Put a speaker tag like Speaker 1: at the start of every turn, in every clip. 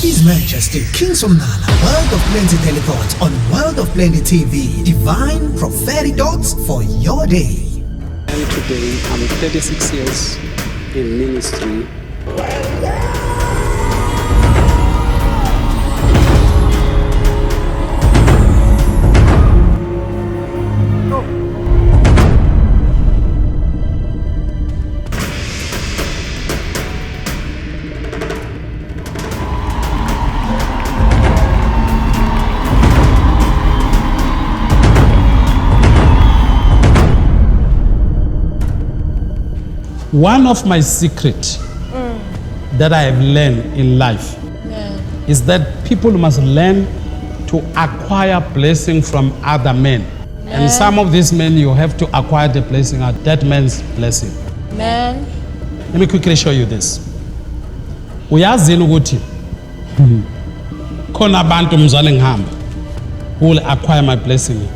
Speaker 1: His Majesty King Somnala, World of Plenty teleports on World of Plenty TV. Divine prophetic thoughts for your day.
Speaker 2: And today I'm 36 years in ministry. One of my secrets that I have learned in life is that people must learn to acquire blessing from other men. And some of these men, you have to acquire the blessing at that man's blessing. Let me quickly show you this. Uyazini ukuthi khona abantu mzwane ngihamba who will acquire my blessing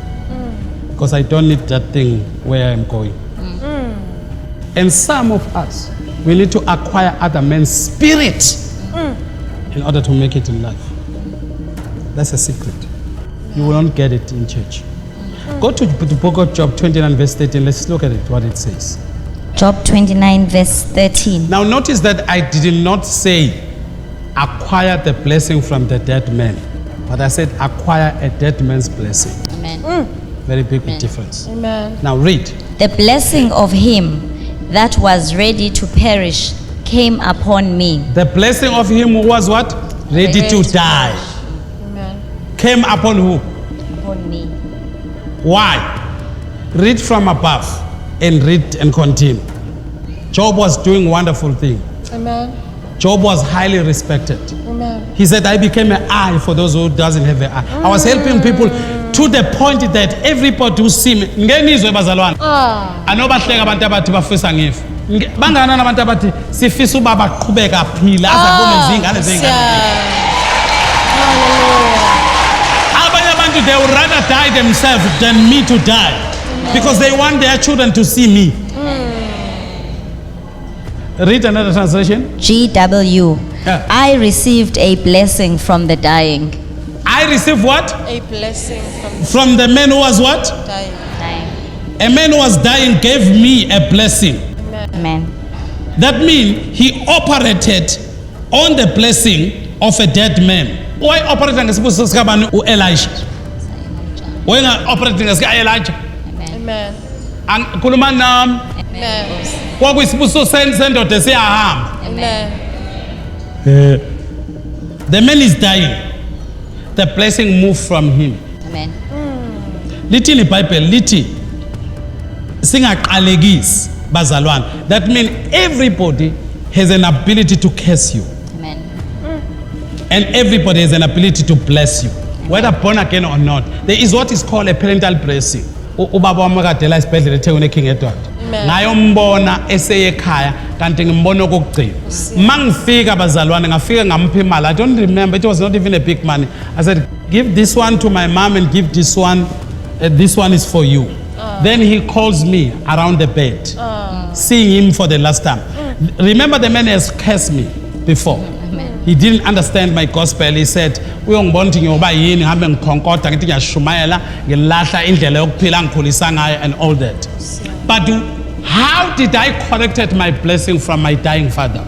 Speaker 2: because I don't need that thing where I'm going. And some of us, we need to acquire other men's spirit in order to make it in life. That's a secret. You will not get it in church. Go to the book of Job 29 verse 13. Let's look at it, what it says.
Speaker 3: Job 29 verse 13.
Speaker 2: Now notice that I did not say acquire the blessing from the dead man, but I said acquire a dead man's blessing.
Speaker 3: Amen.
Speaker 2: Very big difference.
Speaker 4: Amen.
Speaker 2: Now read.
Speaker 3: The blessing of him that was ready to perish came upon me.
Speaker 2: The blessing of him who was what? Ready to die.
Speaker 4: Amen.
Speaker 2: Came upon who?
Speaker 3: Upon me.
Speaker 2: Why? Read from above and read and continue. Job was doing wonderful thing.
Speaker 4: Amen.
Speaker 2: Job was highly respected.
Speaker 4: Amen.
Speaker 2: He said, I became an eye for those who doesn't have an eye. I was helping people to the point that everybody who see me, ngenizwe bazalwane. Anobahleka abantu abathi bafisa ngifa. Bangana nabantu abathi sifisa ubaba aqhubeka aphila azabone izingane zengane. Abanye abantu they would rather die themselves than me to die because they want their children to see me. Read another translation.
Speaker 3: GW.
Speaker 2: Yeah.
Speaker 3: I received a blessing from the dying.
Speaker 2: I received what?
Speaker 4: A blessing
Speaker 2: From the man who was what?
Speaker 4: dying.
Speaker 2: A man who was dying gave me a blessing.
Speaker 3: Amen.
Speaker 2: That means he operated on the blessing of a dead man. Why operating as Elijah? Why not operating as Elijah?
Speaker 4: Amen.
Speaker 2: And Kulumanam,
Speaker 4: Amen.
Speaker 2: what we supposed to send to say
Speaker 4: Amen.
Speaker 2: the man is dying. The blessing moved from him.
Speaker 3: Amen.
Speaker 2: Lithi in the Bible, lithi singaqalekisi bazalwane. That means everybody has an ability to curse you.
Speaker 3: Amen.
Speaker 2: And everybody has an ability to bless you, whether born again or not. There is what is called a parental blessing. Ubaba wami kadela isibhedlela ethe uneking edward. Ngayombona eseye ekhaya kanti ngimbona okugcina. Mangifika bazalwane ngafika ngamupha imali. I don't remember, it was not even a big money. I said, give this one to my mom and give this one is for you. Then he calls me around the bed, seeing him for the last time. Remember, the man has cursed me before. He didn't understand my gospel. He said, uyongibona ukuthi ngiyoba yini ngihambe ngikhonkotha ngithi ngiyashumayela ngilahla indlela yokuphila ngikhulisa ngayo and all that. But how did I collected my blessing from my dying father?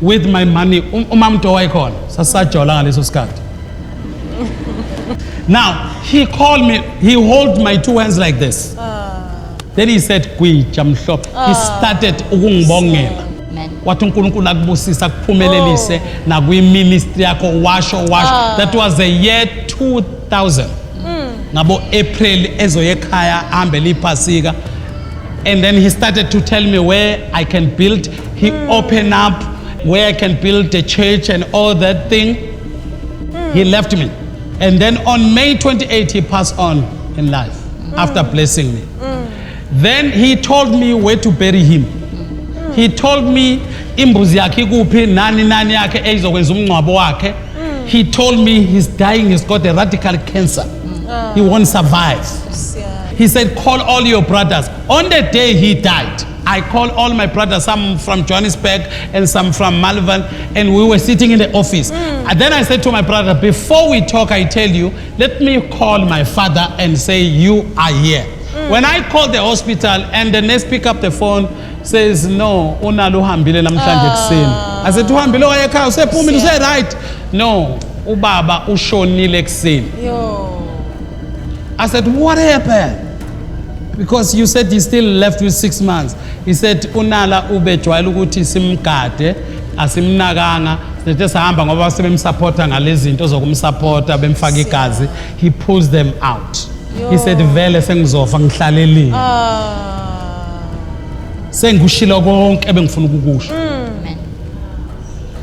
Speaker 2: With my money. Umamto wayikhona sasajola ngaleso sikhathi. Now he called me, he held my two hands like this. Then he said, Gwija mhlophe. He started ukungibongela. Wathi uNkulunkulu akubusisa kuphumelelise na kwi ministry yakho washo. That was the year 2000. Ngabo April ezoyekhaya ahambe liphasika. And then he started to tell me where I can build. He opened up where I can build a church and all that thing. He left me. And then on May 28, he passed on in life after blessing me. Then he told me where to bury him. He told me imbuzi yakhe kuphi nani yakhe ezokwenza umngcwabo wakhe. He told me he's dying, he's got a radical cancer. He won't survive. He said, call all your brothers. On the day he died, I called all my brothers, some from Johannesburg and some from Malvern, and we were sitting in the office. And then I said to my brother, before we talk, I tell you, let me call my father and say, you are here. When I called the hospital and the nurse picked up the phone, says, no, unalo hambile namhlanje kuseni. I said, uhambile wayekhaya usephumile use right? No, ubaba ushonile kuseni.
Speaker 4: Yo.
Speaker 2: I said, what happened? Because you said he's still left with 6 months. He said, unala ubejwayele ukuthi simgade, asimnakanga, sethe sahamba ngoba sebemsupporta ngalezi zinto zokumsupporta bemfaka igazi. He pulls them out. He said, vele sengizofa ngihlalelile. Sengikushilo konke ebengifuna ukukusho.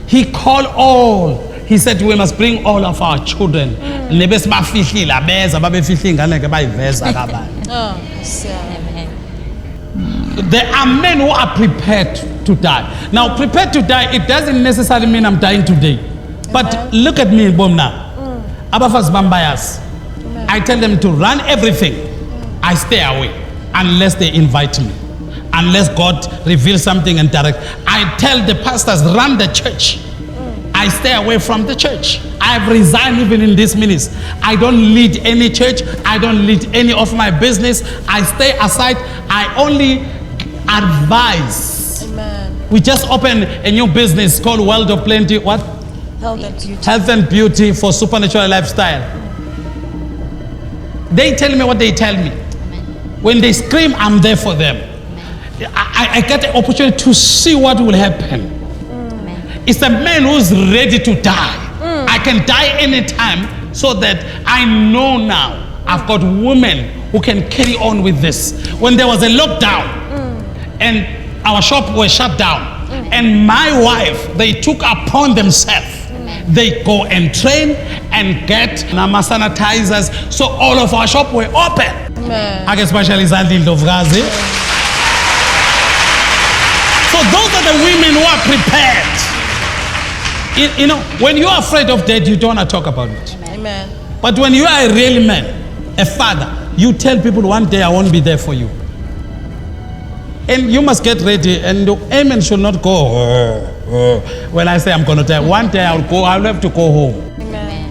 Speaker 2: He called all. He said, we must bring all of our children. Nebe sibafihlile abeza babefihla ingane ke bayiveza kabani. There are men who are prepared to die. Now, prepared to die, it doesn't necessarily mean I'm dying today. But look at me, Bomna. Abafas Bambayas. I tell them to run everything. I stay away unless they invite me. Unless God reveals something and direct. I tell the pastors, run the church. I stay away from the church. I've resigned even in this ministry. I don't lead any church. I don't lead any of my business. I stay aside. I only advise.
Speaker 4: Amen.
Speaker 2: We just opened a new business called World of Plenty. What?
Speaker 4: Health and beauty.
Speaker 2: Health and beauty for supernatural lifestyle. They tell me what they tell me. When they scream, I'm there for them. I get the opportunity to see what will happen. It's a man who's ready to die. I can die anytime so that I know now I've got women who can carry on with this. When there was a lockdown and our shop was shut down and my wife, they took upon themselves. They go and train and get nama sanitizers. So all of our shop were open. I guess especially Zandil Dovgazi. So those are the women who are prepared. You know, when you are afraid of death, you don't want to talk about it.
Speaker 4: Amen.
Speaker 2: But when you are a real man, a father, you tell people one day I won't be there for you. And you must get ready, and the amen should not go when I say I'm going to die. One day I'll have to go home.
Speaker 4: Amen.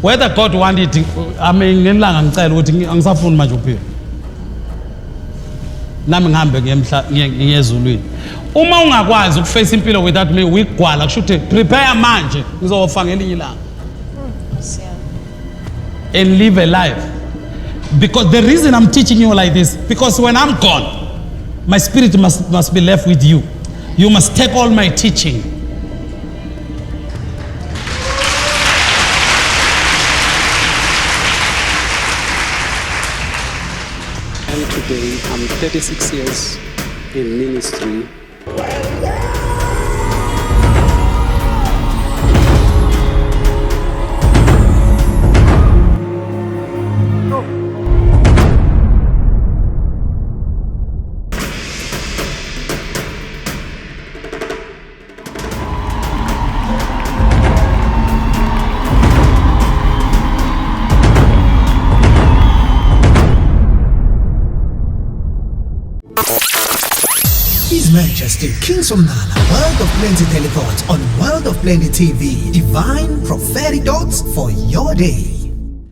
Speaker 2: Whether God wanted it, I mean, angisafuni manje uphila. Nami ngihambe ngiyezulwini. Uma ungakwazi ukuface impilo without me, uyigwala kusho ukuthi prepare manje ngizofa ngelinye ilanga. And live a life. Because the reason I'm teaching you like this, because when I'm gone, my spirit must be left with you. You must take all my teaching.
Speaker 5: And today I'm 36 years in ministry.
Speaker 1: His Majesty King Somnala, World of Plenty teleports on World of Plenty TV. Divine prophetic thoughts for your day.